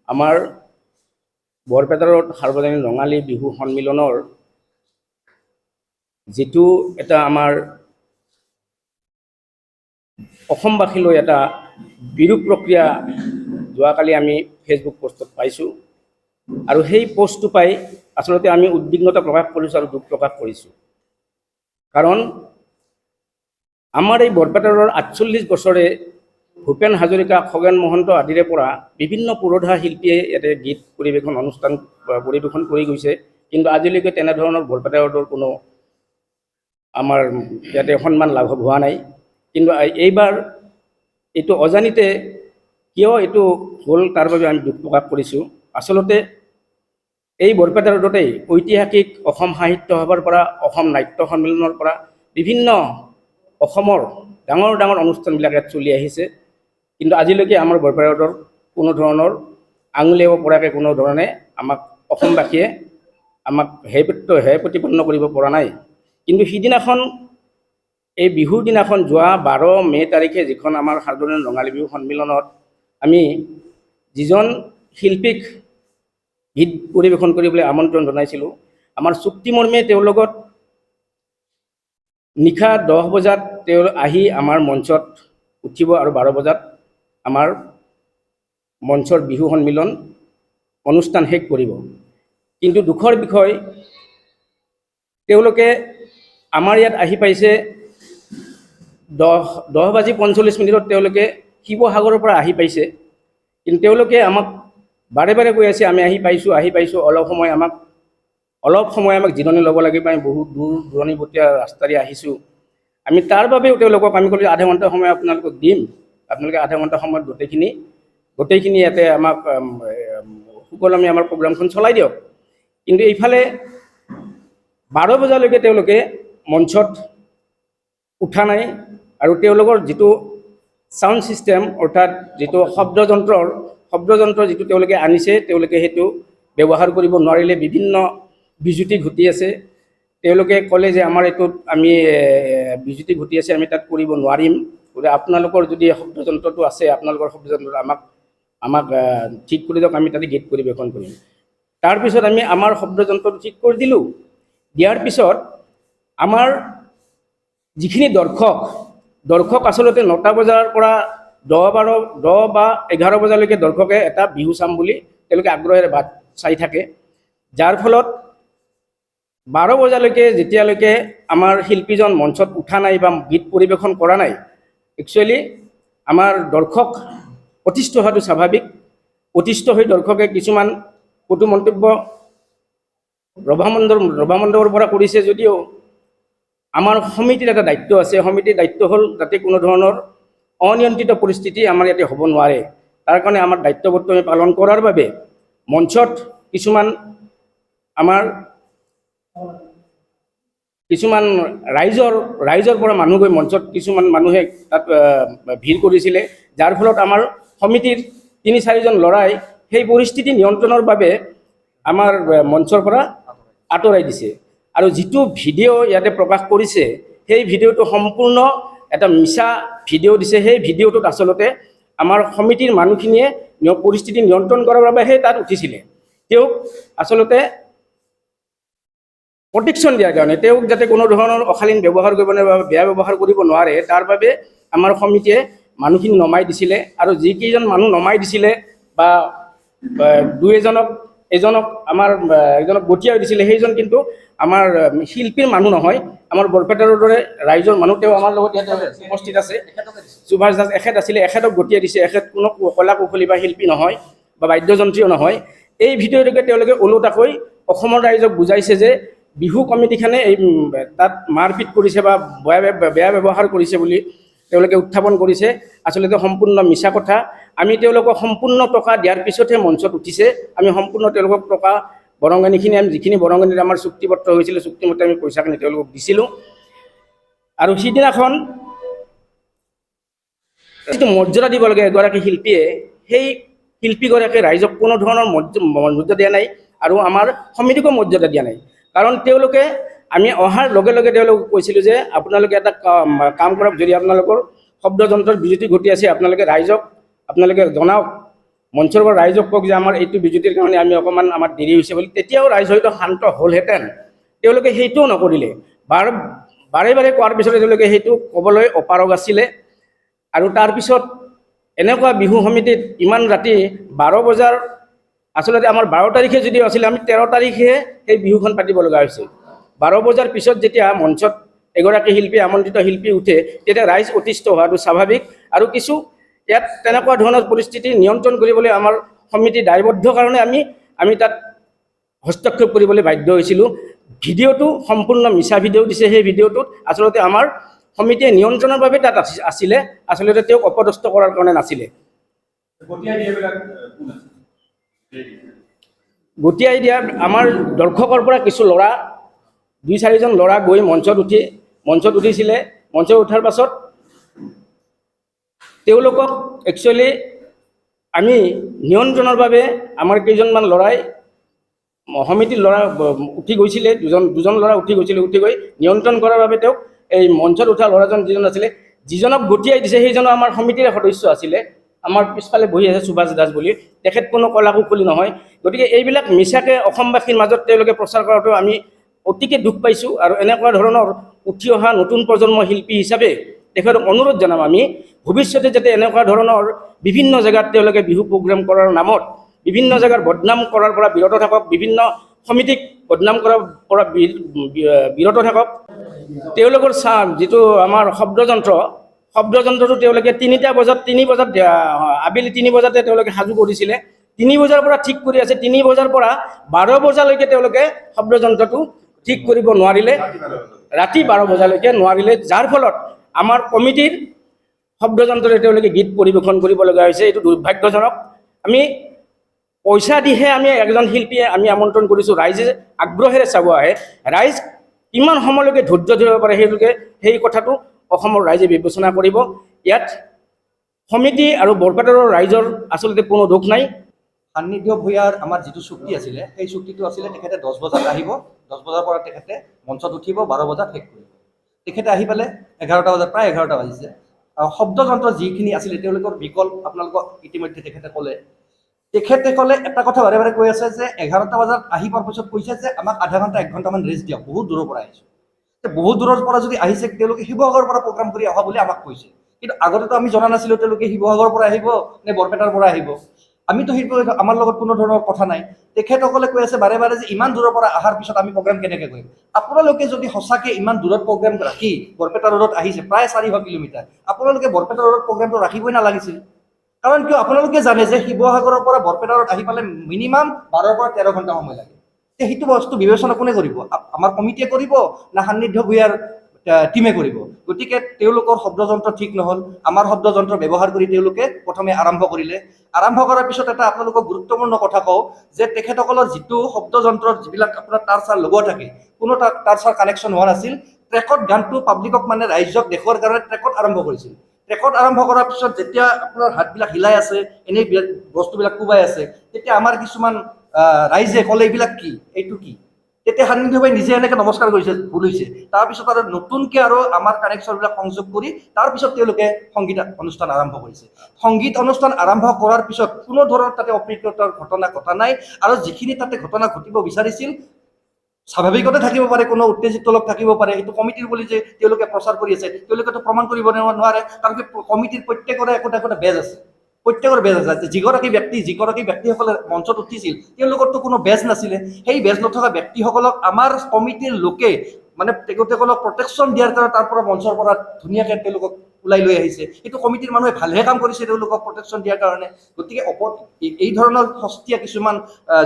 আমাৰ বৰপেটাৰত সাৰ্বজনীন ৰঙালী বিহু সন্মিলনৰ যিটো এটা আমাৰ অসমবাসীলৈ এটা বিৰূপ প্ৰক্ৰিয়া যোৱাকালি আমি ফেচবুক পোষ্টত পাইছোঁ আৰু সেই পোষ্টটো পাই আচলতে আমি উদ্বিগ্নতা প্ৰকাশ কৰিছোঁ আৰু দুখ প্ৰকাশ কৰিছোঁ। কাৰণ আমাৰ এই বৰপেটাৰৰ ৪৮ বছৰে ভূপেন হাজৰিকা, খগেন মহন্ত আদিৰে পৰা বিভিন্ন পুৰোধা শিল্পীয়ে ইয়াতে গীত পৰিৱেশন অনুষ্ঠান পৰিৱেশন কৰি গৈছে, কিন্তু আজিলৈকে তেনেধৰণৰ বৰপেটাৰৰ কোনো আমাৰ ইয়াতে সন্মান লাভ হোৱা নাই। কিন্তু এইবাৰ এইটো অজানিতে কিয় এইটো হ'ল তাৰ বাবে আমি দুখ প্ৰকাশ কৰিছোঁ। আচলতে এই বৰপেটা ৰোডতেই ঐতিহাসিক অসম সাহিত্য সভাৰ পৰা, অসম নাট্য সন্মিলনৰ পৰা বিভিন্ন অসমৰ ডাঙৰ ডাঙৰ অনুষ্ঠানবিলাক ইয়াত চলি আহিছে, কিন্তু আজিলৈকে আমাৰ বৰপেটা ৰোডৰ কোনো ধৰণৰ আঙুলিয়াব পৰাকৈ কোনো ধৰণে আমাক অসমবাসীয়ে আমাক হেয় প্ৰতিপন্ন কৰিব পৰা নাই। কিন্তু সিদিনাখন এই বিহুৰ দিনাখন যোৱা 12 মে তাৰিখে যিখন আমাৰ সাৰ্বজনীন ৰঙালী বিহু সন্মিলনত আমি যিজন শিল্পীক গীত পৰিৱেশন কৰিবলৈ আমন্ত্ৰণ জনাইছিলোঁ, আমাৰ চুক্তিমৰ্মে তেওঁৰ লগত নিশা 10 বজাত তেওঁ আহি আমাৰ মঞ্চত উঠিব আৰু 12 বজাত আমাৰ মঞ্চৰ বিহু সন্মিলন অনুষ্ঠান শেষ কৰিব। কিন্তু দুখৰ বিষয়, তেওঁলোকে আমাৰ ইয়াত আহি পাইছে 10:45 তেওঁলোকে শিৱসাগৰৰ পৰা আহি পাইছে, কিন্তু তেওঁলোকে আমাক বাৰে বাৰে কৈ আছে আমি আহি পাইছোঁ, অলপ সময় আমাক জিৰণি ল'ব লাগিব, আমি বহুত দূৰ দূৰণিবতীয়া ৰাস্তাৰে আহিছোঁ। আমি তাৰ বাবেও তেওঁলোকক আমি ক'লোঁ আধা ঘণ্টা সময় আপোনালোকক দিম, আপোনালোকে আধা ঘণ্টা সময়ত গোটেইখিনি ইয়াতে আমাক সুকলমে আমাৰ প্ৰগ্ৰামখন চলাই দিয়ক। কিন্তু এইফালে 12 বজালৈকে তেওঁলোকে মঞ্চত উঠা নাই আৰু তেওঁলোকৰ যিটো ছাউণ্ড ছিষ্টেম অৰ্থাৎ যিটো শব্দযন্ত্ৰ যিটো তেওঁলোকে আনিছে, তেওঁলোকে সেইটো ব্যৱহাৰ কৰিব নোৱাৰিলে, বিভিন্ন বিজুতি ঘটি আছে। তেওঁলোকে ক'লে যে আমাৰ এইটোত আমি বিজুতি ঘটি আছে, আমি তাত কৰিব নোৱাৰিম, গতিকে আপোনালোকৰ যদি শব্দযন্ত্ৰটো আছে আপোনালোকৰ শব্দযন্ত্ৰটো আমাক ঠিক কৰি দিয়ক, আমি তাতে গীত পৰিৱেশন কৰিম। তাৰপিছত আমি আমাৰ শব্দযন্ত্ৰটো ঠিক কৰি দিলোঁ। দিয়াৰ পিছত আমাৰ যিখিনি দৰ্শক আচলতে 9টা বজাৰ পৰা 10 বা 11 বজালৈকে দৰ্শকে এটা বিহু চাম বুলি তেওঁলোকে আগ্ৰহেৰে বাট চাই থাকে, যাৰ ফলত 12 বজালৈকে যেতিয়ালৈকে আমাৰ শিল্পীজন মঞ্চত উঠা নাই বা গীত পৰিৱেশন কৰা নাই, একচুৱেলি আমাৰ দৰ্শক অতিষ্ঠ হোৱাটো স্বাভাৱিক। অতিষ্ঠ হৈ দৰ্শকে কিছুমান কটু মন্তব্য ৰভামণ্ডপৰ পৰা কৰিছে যদিও আমাৰ সমিতিৰ এটা দায়িত্ব আছে। সমিতিৰ দায়িত্ব হ'ল যাতে কোনো ধৰণৰ অনিয়ন্ত্ৰিত পৰিস্থিতি আমাৰ ইয়াতে হ'ব নোৱাৰে, তাৰ কাৰণে আমাৰ দায়িত্ববোধটো আমি পালন কৰাৰ বাবে মঞ্চত কিছুমান ৰাইজৰ পৰা মানুহ গৈ মঞ্চত কিছুমান মানুহে তাত ভিৰ কৰিছিলে, যাৰ ফলত আমাৰ সমিতিৰ 3-4জন ল'ৰাই সেই পৰিস্থিতি নিয়ন্ত্ৰণৰ বাবে আমাৰ মঞ্চৰ পৰা আঁতৰাই দিছে। আৰু যিটো ভিডিঅ' ইয়াতে প্ৰকাশ কৰিছে, সেই ভিডিঅ'টো সম্পূৰ্ণ এটা মিছা ভিডিঅ' দিছে। সেই ভিডিঅ'টোত আচলতে আমাৰ সমিতিৰ মানুহখিনিয়ে পৰিস্থিতি নিয়ন্ত্ৰণ কৰাৰ বাবেহে তাত উঠিছিলে। তেওঁক আচলতে প্ৰটেকশ্যন দিয়াৰ কাৰণে, তেওঁক যাতে কোনো ধৰণৰ অশালীন ব্যৱহাৰ কৰিব নোৱাৰে বা বেয়া ব্যৱহাৰ কৰিব নোৱাৰে, তাৰ বাবে আমাৰ সমিতিয়ে মানুহখিনি নমাই দিছিলে। আৰু যিকেইজন মানুহ নমাই দিছিলে বা এজনক গঠিয়াই দিছিলে, সেইজন কিন্তু আমাৰ শিল্পীৰ মানুহ নহয়, আমাৰ বৰপেটাৰ দৰে ৰাইজৰ মানুহ। তেওঁ আমাৰ লগত ইয়াতে উপস্থিত আছে, সুভাষ দাস এখেত আছিলে, এখেতক গঠিয়াই দিছে। এখেত কোনো কলা কৌশলী বা শিল্পী নহয় বা বাদ্যযন্ত্ৰীও নহয়। এই ভিডিঅ'টোকে তেওঁলোকে ওলোটাকৈ অসমৰ ৰাইজক বুজাইছে যে বিহু কমিটিখনে তাত মাৰপিট কৰিছে বা বেয়া ব্যৱহাৰ কৰিছে বুলি তেওঁলোকে উত্থাপন কৰিছে। আচলতে সম্পূৰ্ণ মিছা কথা। আমি তেওঁলোকক সম্পূৰ্ণ টকা দিয়াৰ পিছতহে মঞ্চত উঠিছে। আমি সম্পূৰ্ণ তেওঁলোকক টকা বৰঙণিখিনি, আমি যিখিনি বৰঙণিত আমাৰ চুক্তিপত্ৰ হৈছিলে, চুক্তিমতে আমি পইচাখিনি তেওঁলোকক দিছিলোঁ। আৰু সিদিনাখন যিটো মৰ্যাদা দিব লাগে এগৰাকী শিল্পীয়ে, সেই শিল্পীগৰাকীয়ে ৰাইজক কোনো ধৰণৰ মৰ্যাদা দিয়া নাই আৰু আমাৰ সমিতিকো মৰ্যাদা দিয়া নাই। কাৰণ তেওঁলোকে আমি অহাৰ লগে লগে তেওঁলোকক কৈছিলোঁ যে আপোনালোকে এটা কাম কৰক, যদি আপোনালোকৰ শব্দযন্ত্ৰৰ বিজুতি ঘটি আছে আপোনালোকে ৰাইজক জনাওক, মঞ্চৰ পৰা ৰাইজক কওক যে আমাৰ এইটো বিজুতিৰ কাৰণে আমি অকণমান আমাৰ দেৰি হৈছে বুলি, তেতিয়াও ৰাইজ হয়তো শান্ত হ'লহেঁতেন। তেওঁলোকে সেইটোও নকৰিলে। বাৰে বাৰে কোৱাৰ পিছতে তেওঁলোকে সেইটো ক'বলৈ অপাৰগ আছিলে। আৰু তাৰপিছত এনেকুৱা বিহু সমিতিত ইমান ৰাতি 12 বজাৰ, আচলতে আমাৰ 12 তাৰিখে যদিও আছিলে, আমি 13 তাৰিখে সেই বিহুখন পাতিব লগা হৈছিল। 12 বজাৰ পিছত যেতিয়া মঞ্চত এগৰাকী শিল্পী, আমন্ত্ৰিত শিল্পী উঠে, তেতিয়া ৰাইজ অতিষ্ঠ হোৱাটো স্বাভাৱিক। আৰু কিছু ইয়াত তেনেকুৱা ধৰণৰ পৰিস্থিতি নিয়ন্ত্ৰণ কৰিবলৈ আমাৰ সমিতি দায়বদ্ধ কাৰণে আমি তাত হস্তক্ষেপ কৰিবলৈ বাধ্য হৈছিলোঁ। ভিডিঅ'টো সম্পূৰ্ণ মিছা ভিডিঅ' দিছে। সেই ভিডিঅ'টোত আচলতে আমাৰ সমিতিয়ে নিয়ন্ত্ৰণৰ বাবে তাত আছিলে, আচলতে তেওঁক অপদস্থ কৰাৰ কাৰণে নাছিলে। গতিয়াই দিয়া আমাৰ দৰ্শকৰ পৰা কিছু ল'ৰা, 2-4জন ল'ৰা গৈ মঞ্চত উঠিছিলে। মঞ্চত উঠাৰ পাছত তেওঁলোকক একচুৱেলি আমি নিয়ন্ত্ৰণৰ বাবে আমাৰ কেইজনমান ল'ৰাই, সমিতিৰ ল'ৰা উঠি গৈছিলে, দুজন ল'ৰা উঠি গৈছিলে। উঠি গৈ নিয়ন্ত্ৰণ কৰাৰ বাবে তেওঁক এই মঞ্চত উঠা ল'ৰাজন যিজন আছিলে, যিজনক গতিয়াই দিছে সেইজনো আমাৰ সমিতিৰে সদস্য আছিলে। আমাৰ পিছফালে বহি আছে সুভাষ দাস বুলি, তেখেত কোনো কলাকুশলী নহয়। গতিকে এইবিলাক মিছাকৈ অসমবাসীৰ মাজত তেওঁলোকে প্ৰচাৰ কৰাটো আমি অতিকে দুখ পাইছোঁ। আৰু এনেকুৱা ধৰণৰ উঠি অহা নতুন প্ৰজন্ম শিল্পী হিচাপে তেখেতক অনুৰোধ জনাম, আমি ভৱিষ্যতে যাতে এনেকুৱা ধৰণৰ বিভিন্ন জেগাত তেওঁলোকে বিহু প্ৰগ্ৰাম কৰাৰ নামত বিভিন্ন জেগাৰ বদনাম কৰাৰ পৰা বিৰত থাকক, বিভিন্ন সমিতিক বদনাম কৰাৰ পৰা বিৰত থাকক। তেওঁলোকৰ যিটো আমাৰ শব্দযন্ত্ৰটো তেওঁলোকে 3 বজাত আবেলি 3 বজাতে তেওঁলোকে সাজু কৰিছিলে। 3 বজাৰ পৰা ঠিক কৰি আছে। 3 বজাৰ পৰা 12 বজালৈকে তেওঁলোকে শব্দযন্ত্ৰটো ঠিক কৰিব নোৱাৰিলে, ৰাতি 12 বজালৈকে নোৱাৰিলে, যাৰ ফলত আমাৰ কমিটিৰ শব্দযন্ত্ৰৰে তেওঁলোকে গীত পৰিৱেশন কৰিব লগা হৈছে। এইটো দুৰ্ভাগ্যজনক। আমি পইচা দিহে আমি এজন শিল্পীয়ে আমি আমন্ত্ৰণ কৰিছোঁ, ৰাইজে আগ্ৰহেৰে চাব আহে। ৰাইজ কিমান সময়লৈকে ধৈৰ্য ধৰিব পাৰে সেই কথাটো অসমৰ ৰাইজে বিবেচনা কৰিব। ইয়াত সমিতি আৰু বৰপেটাৰৰ ৰাইজৰ আচলতে কোনো দোষ নাই। সান্নিধ্য ভূঞাৰ আমাৰ যিটো চুক্তি আছিলে, সেই চুক্তিটো আছিলে তেখেতে 10 বজাত আহিব, 10 বজাৰ পৰা তেখেতে মঞ্চত উঠিব, 12 বজাত শেষ কৰিব। তেখেতে আহি পালে 11টা বজাত, প্ৰায় 11টা বাজিছে। শব্দযন্ত্ৰ যিখিনি আছিলে তেওঁলোকৰ বিকল্প আপোনালোকক ইতিমধ্যে তেখেতে ক'লে এটা কথা বাৰে বাৰে কৈ আছে যে 11টা বজাত আহি পোৱাৰ পিছত কৈছে যে আমাক আধা ঘণ্টা 1 ঘণ্টামান ৰেষ্ট দিয়ক, বহুত দূৰৰ পৰা আহিছোঁ। বহুত দূৰৰ পৰা যদি আহিছে, তেওঁলোকে শিৱসাগৰৰ পৰা প্ৰগ্ৰাম কৰি অহা বুলি আমাক কৈছে। কিন্তু আগতেতো আমি জনা নাছিলোঁ তেওঁলোকে শিৱসাগৰৰ পৰা আহিব নে বৰপেটাৰ পৰা আহিব। আমিতো সেইটো, আমাৰ লগত কোনো ধৰণৰ কথা নাই। তেখেতসকলে কৈ আছে বাৰে বাৰে যে ইমান দূৰৰ পৰা অহাৰ পিছত আমি প্ৰগ্ৰাম কেনেকৈ কৰিম। আপোনালোকে যদি সঁচাকৈ ইমান দূৰত প্ৰগ্ৰাম ৰাখি বৰপেটা ৰোডত আহিছে, প্ৰায় 400 কিলোমিটাৰ, আপোনালোকে বৰপেটা ৰোডত প্ৰগ্ৰামটো ৰাখিবই নালাগিছিল। কাৰণ কিয়, আপোনালোকে জানে যে শিৱসাগৰৰ পৰা বৰপেটা ৰোড আহি পালে মিনিমাম 12 পৰা 13 ঘণ্টা সময় লাগে। সেইটো বস্তু বিবেচনা কোনে কৰিব? আমাৰ কমিটিয়ে কৰিব না সান্নিধ্য ভূঞাৰ টিমে কৰিব? গতিকে তেওঁলোকৰ শব্দযন্ত্ৰ ঠিক নহ'ল। আমাৰ শব্দযন্ত্ৰ ব্যৱহাৰ কৰি তেওঁলোকে প্ৰথমে আৰম্ভ কৰিলে। আৰম্ভ কৰাৰ পিছত এটা আপোনালোকক গুৰুত্বপূৰ্ণ কথা কওঁ যে তেখেতসকলৰ যিটো শব্দযন্ত্ৰৰ যিবিলাক আপোনাৰ তাঁৰ চাৰ লগোৱা থাকে, কোনো তাঁৰ চাৰ কানেকশ্যন হোৱা নাছিল। ট্ৰেকত গানটো পাব্লিকক মানে ৰাইজক দেখুৱাৰ কাৰণে ট্ৰেকত আৰম্ভ কৰিছিল। ট্ৰেকত আৰম্ভ কৰাৰ পিছত যেতিয়া আপোনাৰ হাতবিলাক হিলাই আছে, এনেই বস্তুবিলাক কোবাই আছে, তেতিয়া আমাৰ কিছুমান ৰাইজে ক'লে এইবিলাক কি, এইটো কি? তেতিয়া সান্নিধ্য ভাই নিজে এনেকৈ নমস্কাৰ কৰিছে, ভুল হৈছে। তাৰপিছত আৰু নতুনকৈ আৰু আমাৰ কানেকশ্যনবিলাক সংযোগ কৰি তাৰপিছত তেওঁলোকে সংগীত অনুষ্ঠান আৰম্ভ কৰিছে। সংগীত অনুষ্ঠান আৰম্ভ কৰাৰ পিছত কোনো ধৰণৰ তাতে অপ্ৰীতিকৰ ঘটনা ঘটা নাই। আৰু যিখিনি তাতে ঘটনা ঘটিব বিচাৰিছিল, স্বাভাৱিকতে থাকিব পাৰে, কোনো উত্তেজিত লোক থাকিব পাৰে, সেইটো কমিটিৰ বুলি যে তেওঁলোকে প্ৰচাৰ কৰি আছে, তেওঁলোকেতো প্ৰমাণ কৰিব নোৱাৰে। কাৰণ কমিটিৰ প্ৰত্যেকৰে একোটা একোটা বেজ আছে, প্ৰত্যেকৰ বেজ আছে। যিগৰাকী ব্যক্তিসকলে মঞ্চত উঠিছিল তেওঁলোকৰতো কোনো বেজ নাছিলে। সেই বেজ নথকা ব্যক্তিসকলক আমাৰ কমিটিৰ লোকে মানে তেওঁলোকক প্ৰটেকশ্যন দিয়াৰ কাৰণে তাৰ পৰা মঞ্চৰ পৰা ধুনীয়াকৈ তেওঁলোকক ওলাই লৈ আহিছে। এইটো কমিটিৰ মানুহে ভালহে কাম কৰিছে তেওঁলোকক প্ৰটেকশ্যন দিয়াৰ কাৰণে। গতিকে এই ধৰণৰ সস্তীয়া কিছুমান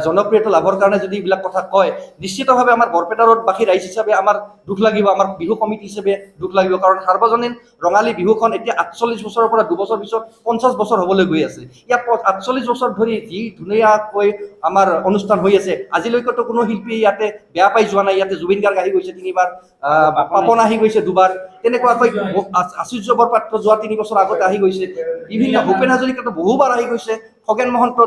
জনপ্ৰিয়তা লাভৰ কাৰণে যদি এইবিলাক কথা কয়, নিশ্চিতভাৱে আমাৰ বৰপেটা ৰোডবাসী ৰাইজ হিচাপে আমাৰ দুখ লাগিব, আমাৰ বিহু কমিটি হিচাপে দুখ লাগিব। কাৰণ সাৰ্বজনীন ৰঙালী বিহুখন এতিয়া 48 বছৰৰ পৰা 2 বছৰ পিছত 50 বছৰ হ'বলৈ গৈ আছে। ইয়াত 48 বছৰ ধৰি যি ধুনীয়াকৈ আমাৰ অনুষ্ঠান হৈ আছে, আজিলৈকেতো কোনো শিল্পী ইয়াতে বেয়া পাই যোৱা নাই। ইয়াতে জুবিন গাৰ্গ আহি গৈছে 3বাৰ, পাপন আহি গৈছে 2বাৰ, তেনেকুৱাকৈ আচুৰ্য বৰপাত্ৰ যোৱা 3 বছৰ আগতে আহি গৈছে। বিভিন্ন ভূপেন হাজৰিকাতো বহুবাৰ আহি গৈছে, খগেন মহন্ত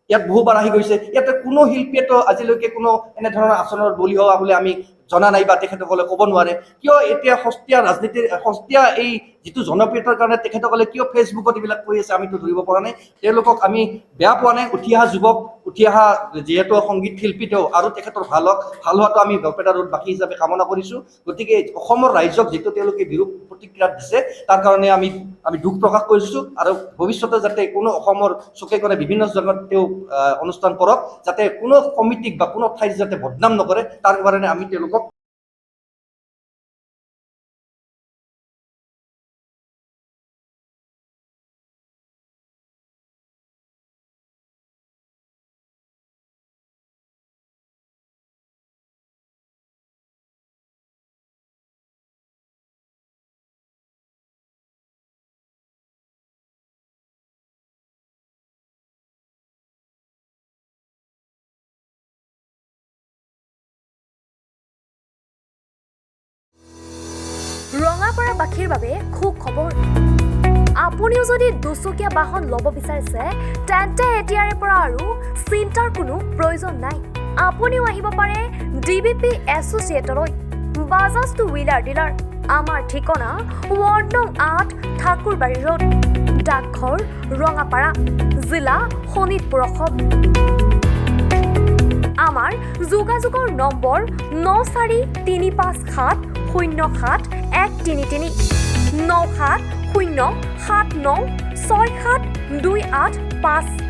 ইয়াত বহুবাৰ আহি গৈছে। ইয়াতে কোনো শিল্পীয়েতো আজিলৈকে কোনো এনেধৰণৰ আচৰণৰ বলি হোৱা বুলি আমি জনা নাই বা তেখেতসকলে ক'ব নোৱাৰে কিয় এতিয়া সস্তীয়া ৰাজনীতিৰ সস্তীয়া এই যিটো জনপ্ৰিয়তাৰ কাৰণে তেখেতসকলে কিয় ফেচবুকত এইবিলাক কৈ আছে আমিতো ধৰিব পৰা নাই তেওঁলোকক আমি বেয়া পোৱা নাই উঠি অহা যুৱক উঠি অহা যিহেতু সংগীত শিল্পী তেওঁ আৰু তেখেতৰ ভাল হোৱাটো আমি বৰপেটা ৰোডবাসী হিচাপে কামনা কৰিছোঁ গতিকে অসমৰ ৰাইজক যিটো তেওঁলোকে বিৰূপ প্ৰতিক্ৰিয়া দিছে তাৰ কাৰণে আমি দুখ প্ৰকাশ কৰিছোঁ আৰু ভৱিষ্যতে যাতে কোনো অসমৰ চুকে কোণে বিভিন্ন জেগাত তেওঁ অনুষ্ঠান কৰক যাতে কোনো কমিটিক বা কোনো ঠাইত যাতে বদনাম নকৰে তাৰ কাৰণে আমি তেওঁলোকক ৰঙাপাৰাবাসীৰ বাবে সুখবৰ আপুনিও যদি দুচকীয়া বাহন ল'ব বিচাৰিছে তেন্তে এতিয়াৰে পৰা আৰু চিন্তাৰ কোনো প্ৰয়োজন নাই আপুনিও আহিব পাৰে ডিবিপি এছ'চিয়েটলৈ বাজাজ টু হুইলাৰ ডিলাৰ আমাৰ ঠিকনা ৱাৰ্ড নং 8 ঠাকুৰবাৰী ৰোড ডাকঘৰ ৰঙাপাৰা জিলা শোণিতপুৰ অসম আমাৰ যোগাযোগৰ নম্বৰ 9435707133 9707967285